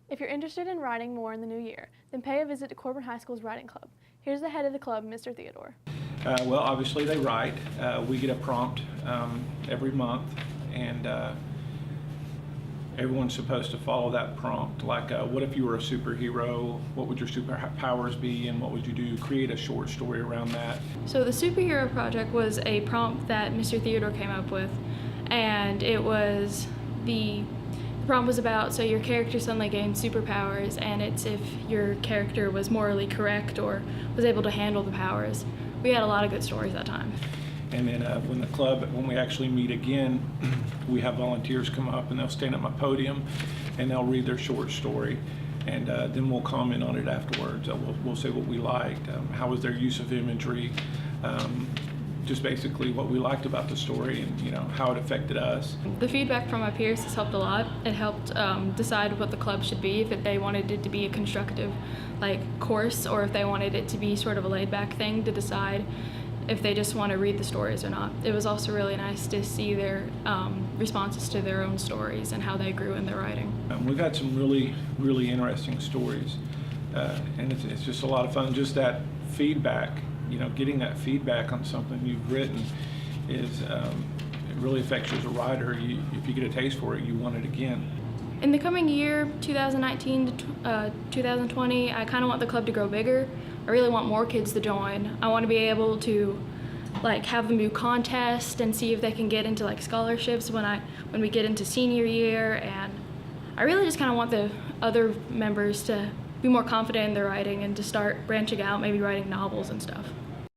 If you're interested in writing more in the new year, then pay a visit to Corbin High School's Writing Club. Here's the head of the club, Mr. Theodore. Well, obviously they write. We get a prompt every month, and everyone's supposed to follow that prompt. Like, what if you were a superhero? What would your superpowers be, and what would you do? Create a short story around that. So the superhero project was a prompt that Mr. Theodore came up with, and it was the prompt was about, so your character suddenly gained superpowers, and it's if your character was morally correct or was able to handle the powers. We had a lot of good stories that time. And then when we actually meet again, we have volunteers come up and they'll stand at my podium and they'll read their short story, and then we'll comment on it afterwards. We'll say what we liked, how was their use of imagery, just basically what we liked about the story, and how it affected us. The feedback from my peers has helped a lot. It helped decide what the club should be, if they wanted it to be a constructive course, or if they wanted it to be sort of a laid-back thing to decide if they just want to read the stories or not. It was also really nice to see their responses to their own stories and how they grew in their writing. We've had some really, really interesting stories, and it's just a lot of fun. Just that feedback, getting that feedback on something you've written is, it really affects you as a writer. If you get a taste for it, you want it again. In the coming year, 2019 to 2020, I kind of want the club to grow bigger. I really want more kids to join. I want to be able to have them do contests and see if they can get into scholarships when we get into senior year, and I really just kind of want the other members to be more confident in their writing and to start branching out, maybe writing novels and stuff.